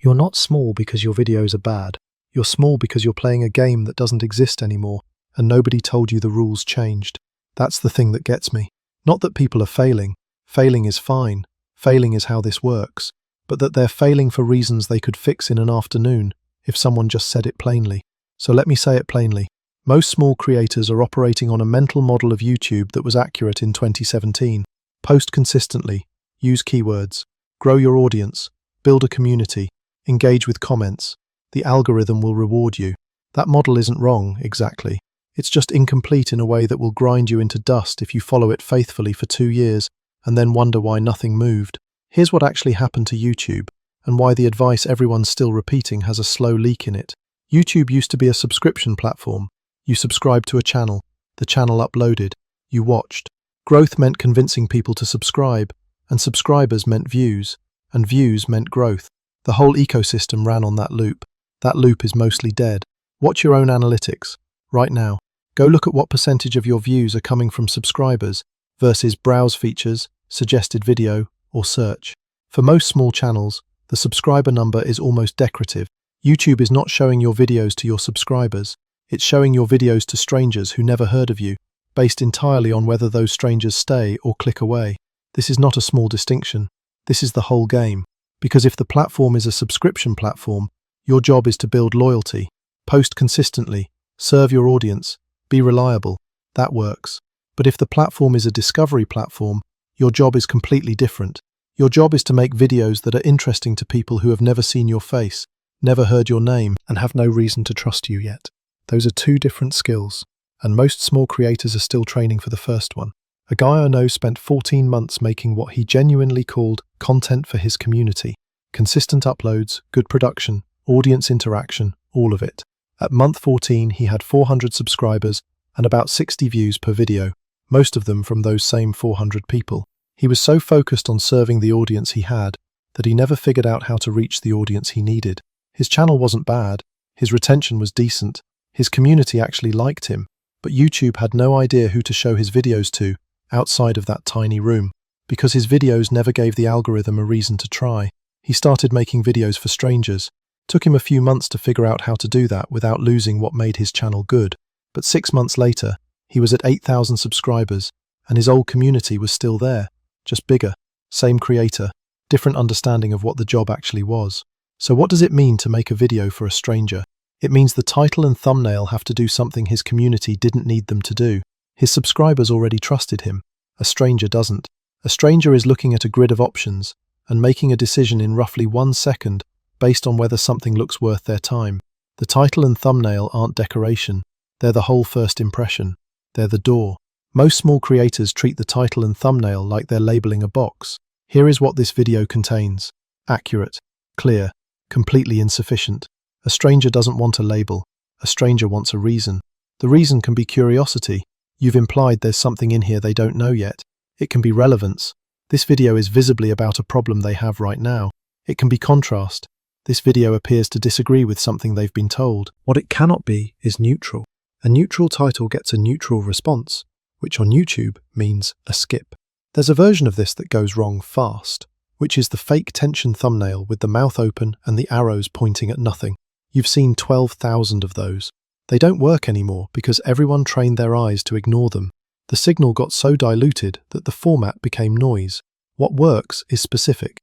You're not small because your videos are bad. You're small because you're playing a game that doesn't exist anymore, and nobody told you the rules changed. That's the thing that gets me. Not that people are failing. Failing is fine. Failing is how this works. But that they're failing for reasons they could fix in an afternoon, if someone just said it plainly. So let me say it plainly. Most small creators are operating on a mental model of YouTube that was accurate in 2017. Post consistently, use keywords, grow your audience, build a community, engage with comments. The algorithm will reward you. That model isn't wrong, exactly. It's just incomplete in a way that will grind you into dust if you follow it faithfully for 2 years and then wonder why nothing moved. Here's what actually happened to YouTube, and why the advice everyone's still repeating has a slow leak in it. YouTube used to be a subscription platform. You subscribed to a channel. The channel uploaded. You watched. Growth meant convincing people to subscribe, and subscribers meant views, and views meant growth. The whole ecosystem ran on that loop. That loop is mostly dead. Watch your own analytics. Right now, go look at what percentage of your views are coming from subscribers versus browse features, suggested video, or search. For most small channels, the subscriber number is almost decorative. YouTube is not showing your videos to your subscribers. It's showing your videos to strangers who never heard of you, based entirely on whether those strangers stay or click away. This is not a small distinction. This is the whole game. Because if the platform is a subscription platform, your job is to build loyalty, post consistently, serve your audience, be reliable. That works. But if the platform is a discovery platform, your job is completely different. Your job is to make videos that are interesting to people who have never seen your face, never heard your name, and have no reason to trust you yet. Those are two different skills, and most small creators are still training for the first one. A guy I know spent 14 months making what he genuinely called content for his community. Consistent uploads, good production, audience interaction, all of it. At month 14, he had 400 subscribers and about 60 views per video, most of them from those same 400 people. He was so focused on serving the audience he had that he never figured out how to reach the audience he needed. His channel wasn't bad, his retention was decent, his community actually liked him, but YouTube had no idea who to show his videos to outside of that tiny room, because his videos never gave the algorithm a reason to try. He started making videos for strangers. Took him a few months to figure out how to do that without losing what made his channel good. But 6 months later, he was at 8,000 subscribers, and his old community was still there, just bigger, same creator, different understanding of what the job actually was. So what does it mean to make a video for a stranger? It means the title and thumbnail have to do something his community didn't need them to do. His subscribers already trusted him. A stranger doesn't. A stranger is looking at a grid of options and making a decision in roughly 1 second based on whether something looks worth their time. The title and thumbnail aren't decoration. They're the whole first impression. They're the door. Most small creators treat the title and thumbnail like they're labeling a box. Here is what this video contains. Accurate, clear, completely insufficient. A stranger doesn't want a label. A stranger wants a reason. The reason can be curiosity. You've implied there's something in here they don't know yet. It can be relevance. This video is visibly about a problem they have right now. It can be contrast. This video appears to disagree with something they've been told. What it cannot be is neutral. A neutral title gets a neutral response, which on YouTube means a skip. There's a version of this that goes wrong fast, which is the fake tension thumbnail with the mouth open and the arrows pointing at nothing. You've seen 12,000 of those. They don't work anymore because everyone trained their eyes to ignore them. The signal got so diluted that the format became noise. What works is specific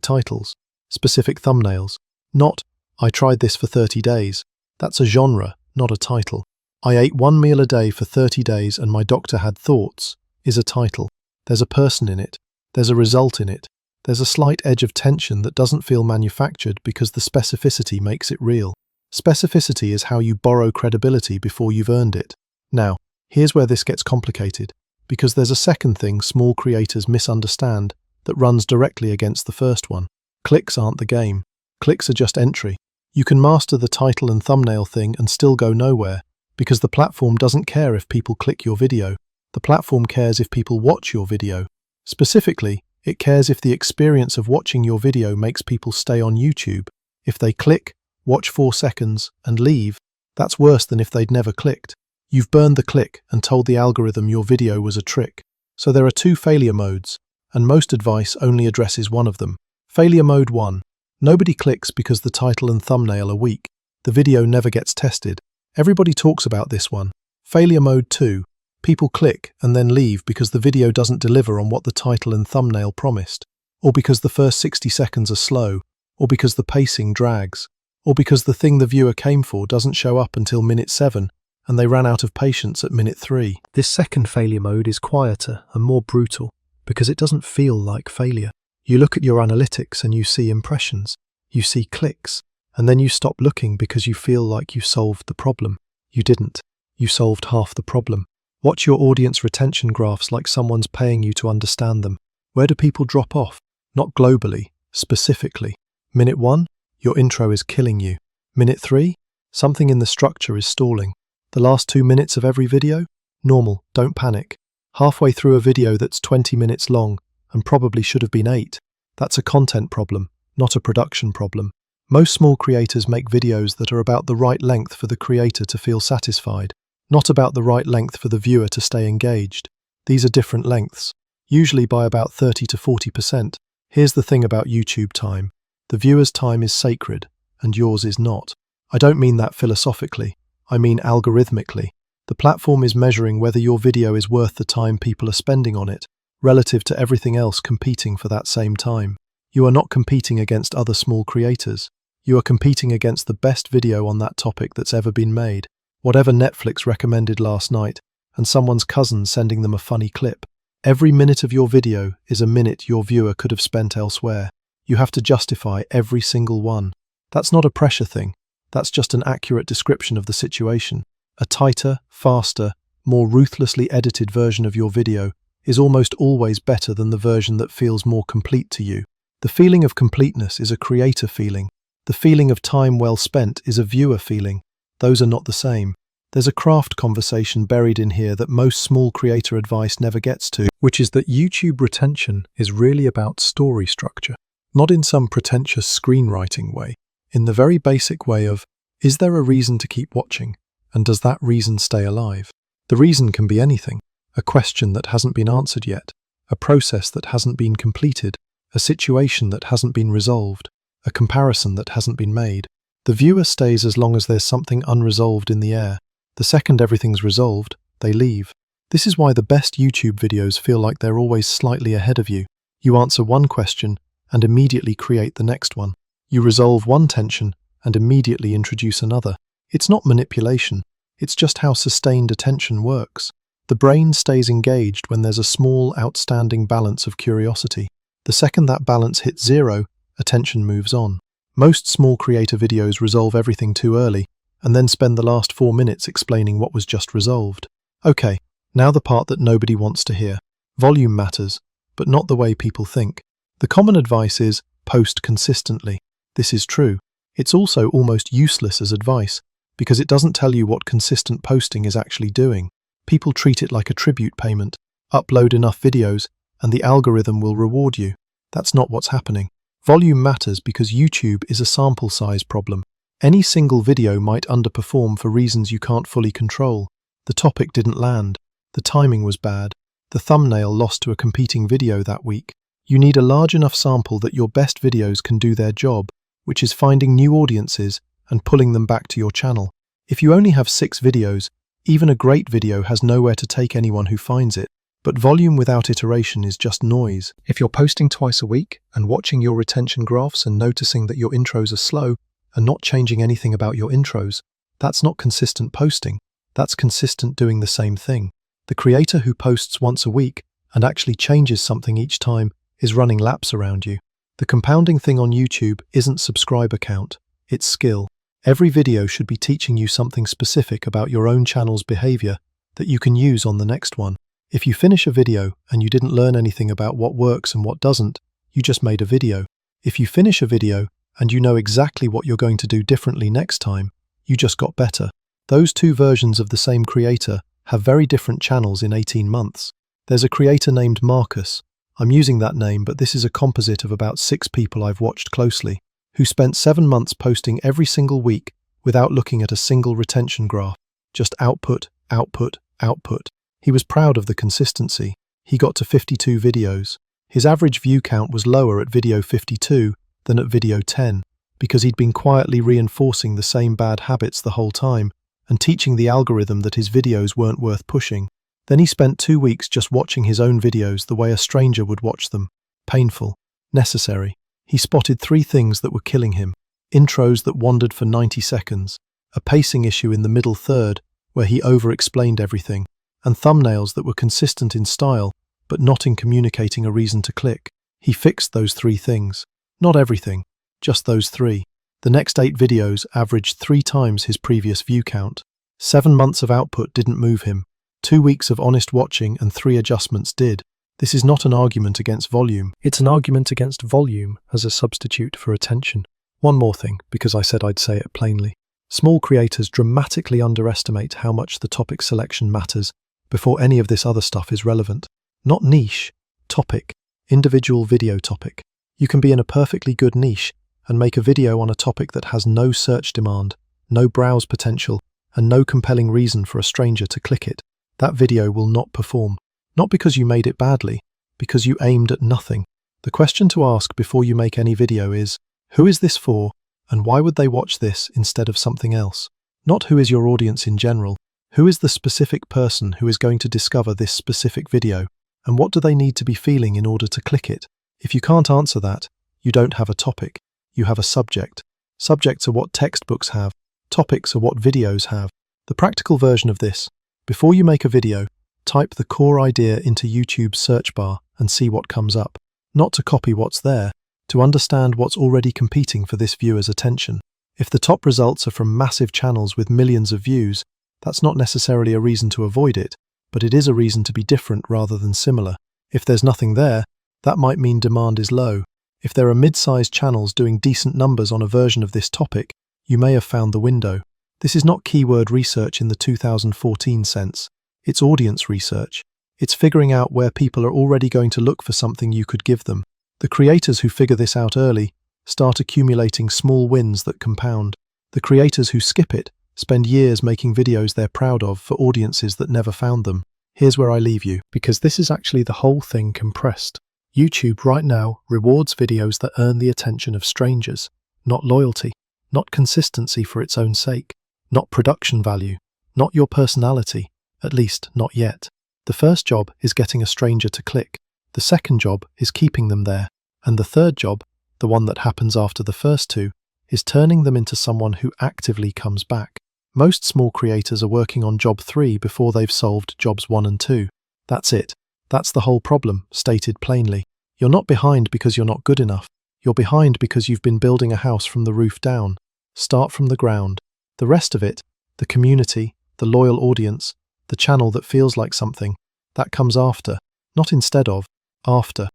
titles, specific thumbnails. Not, I tried this for 30 days. That's a genre, not a title. I ate 1 meal a day for 30 days and my doctor had thoughts is a title. There's a person in it. There's a result in it. There's a slight edge of tension that doesn't feel manufactured because the specificity makes it real. Specificity is how you borrow credibility before you've earned it. Now, here's where this gets complicated, because there's a second thing small creators misunderstand that runs directly against the first one. Clicks aren't the game. Clicks are just entry. You can master the title and thumbnail thing and still go nowhere, because the platform doesn't care if people click your video. The platform cares if people watch your video. Specifically, it cares if the experience of watching your video makes people stay on YouTube. If they click, watch 4 seconds, and leave, that's worse than if they'd never clicked. You've burned the click and told the algorithm your video was a trick. So there are 2 failure modes, and most advice only addresses one of them. Failure mode 1. Nobody clicks because the title and thumbnail are weak. The video never gets tested. Everybody talks about this one. Failure mode 2. People click and then leave because the video doesn't deliver on what the title and thumbnail promised, or because the first 60 seconds are slow, or because the pacing drags, or because the thing the viewer came for doesn't show up until minute 7 and they ran out of patience at minute 3. This second failure mode is quieter and more brutal because it doesn't feel like failure. You look at your analytics and you see impressions, you see clicks, and then you stop looking because you feel like you solved the problem. You didn't. You solved half the problem. Watch your audience retention graphs like someone's paying you to understand them. Where do people drop off? Not globally, specifically. Minute 1, your intro is killing you. Minute 3, something in the structure is stalling. The last 2 minutes of every video? Normal, don't panic. Halfway through a video that's 20 minutes long and probably should have been 8, that's a content problem, not a production problem. Most small creators make videos that are about the right length for the creator to feel satisfied, not about the right length for the viewer to stay engaged. These are different lengths, usually by about 30 to 40%. Here's the thing about YouTube time. The viewer's time is sacred, and yours is not. I don't mean that philosophically, I mean algorithmically. The platform is measuring whether your video is worth the time people are spending on it, relative to everything else competing for that same time. You are not competing against other small creators. You are competing against the best video on that topic that's ever been made. Whatever Netflix recommended last night, and someone's cousin sending them a funny clip. Every minute of your video is a minute your viewer could have spent elsewhere. You have to justify every single one. That's not a pressure thing. That's just an accurate description of the situation. A tighter, faster, more ruthlessly edited version of your video is almost always better than the version that feels more complete to you. The feeling of completeness is a creator feeling. The feeling of time well spent is a viewer feeling. Those are not the same. There's a craft conversation buried in here that most small creator advice never gets to, which is that YouTube retention is really about story structure. Not in some pretentious screenwriting way, in the very basic way of, is there a reason to keep watching, and does that reason stay alive? The reason can be anything, a question that hasn't been answered yet, a process that hasn't been completed, a situation that hasn't been resolved, a comparison that hasn't been made. The viewer stays as long as there's something unresolved in the air. The second everything's resolved, they leave. This is why the best YouTube videos feel like they're always slightly ahead of you. You answer one question and immediately create the next one. You resolve one tension and immediately introduce another. It's not manipulation, it's just how sustained attention works. The brain stays engaged when there's a small, outstanding balance of curiosity. The second that balance hits 0, attention moves on. Most small creator videos resolve everything too early and then spend the last 4 minutes explaining what was just resolved. Okay, now the part that nobody wants to hear. Volume matters, but not the way people think. The common advice is, post consistently. This is true. It's also almost useless as advice, because it doesn't tell you what consistent posting is actually doing. People treat it like a tribute payment. Upload enough videos, and the algorithm will reward you. That's not what's happening. Volume matters because YouTube is a sample size problem. Any single video might underperform for reasons you can't fully control. The topic didn't land. The timing was bad. The thumbnail lost to a competing video that week. You need a large enough sample that your best videos can do their job, which is finding new audiences and pulling them back to your channel. If you only have 6 videos, even a great video has nowhere to take anyone who finds it. But volume without iteration is just noise. If you're posting twice a week and watching your retention graphs and noticing that your intros are slow and not changing anything about your intros, that's not consistent posting. That's consistent doing the same thing. The creator who posts once a week and actually changes something each time is running laps around you. The compounding thing on YouTube isn't subscriber count, it's skill. Every video should be teaching you something specific about your own channel's behavior that you can use on the next one. If you finish a video and you didn't learn anything about what works and what doesn't, you just made a video. If you finish a video and you know exactly what you're going to do differently next time, you just got better. Those two versions of the same creator have very different channels in 18 months. There's a creator named Marcus. I'm using that name, but this is a composite of about 6 people I've watched closely, who spent 7 months posting every single week without looking at a single retention graph. Just output, output, output. He was proud of the consistency. He got to 52 videos. His average view count was lower at video 52, than at video 10, because he'd been quietly reinforcing the same bad habits the whole time and teaching the algorithm that his videos weren't worth pushing. Then he spent 2 weeks just watching his own videos the way a stranger would watch them. Painful. Necessary. He spotted 3 things that were killing him. Intros that wandered for 90 seconds, a pacing issue in the middle third where he over-explained everything, and thumbnails that were consistent in style but not in communicating a reason to click. He fixed those 3 things. Not everything, just those 3. The next 8 videos averaged 3 times his previous view count. 7 months of output didn't move him. 2 weeks of honest watching and 3 adjustments did. This is not an argument against volume. It's an argument against volume as a substitute for attention. One more thing, because I said I'd say it plainly. Small creators dramatically underestimate how much the topic selection matters before any of this other stuff is relevant. Not niche, topic, individual video topic. You can be in a perfectly good niche and make a video on a topic that has no search demand, no browse potential, and no compelling reason for a stranger to click it. That video will not perform. Not because you made it badly, because you aimed at nothing. The question to ask before you make any video is, who is this for, and why would they watch this instead of something else? Not who is your audience in general. Who is the specific person who is going to discover this specific video, and what do they need to be feeling in order to click it? If you can't answer that, you don't have a topic. You have a subject. Subjects are what textbooks have. Topics are what videos have. The practical version of this: before you make a video, type the core idea into YouTube's search bar and see what comes up. Not to copy what's there, to understand what's already competing for this viewer's attention. If the top results are from massive channels with millions of views, that's not necessarily a reason to avoid it, but it is a reason to be different rather than similar. If there's nothing there, that might mean demand is low. If there are mid-sized channels doing decent numbers on a version of this topic, you may have found the window. This is not keyword research in the 2014 sense. It's audience research. It's figuring out where people are already going to look for something you could give them. The creators who figure this out early start accumulating small wins that compound. The creators who skip it spend years making videos they're proud of for audiences that never found them. Here's where I leave you, because this is actually the whole thing compressed. YouTube right now rewards videos that earn the attention of strangers, not loyalty, not consistency for its own sake, not production value, not your personality, at least not yet. The first job is getting a stranger to click. The second job is keeping them there. And the third job, the one that happens after the first 2, is turning them into someone who actively comes back. Most small creators are working on job 3 before they've solved jobs 1 and 2. That's it. That's the whole problem, stated plainly. You're not behind because you're not good enough. You're behind because you've been building a house from the roof down. Start from the ground. The rest of it, the community, the loyal audience, the channel that feels like something, that comes after, not instead of, after.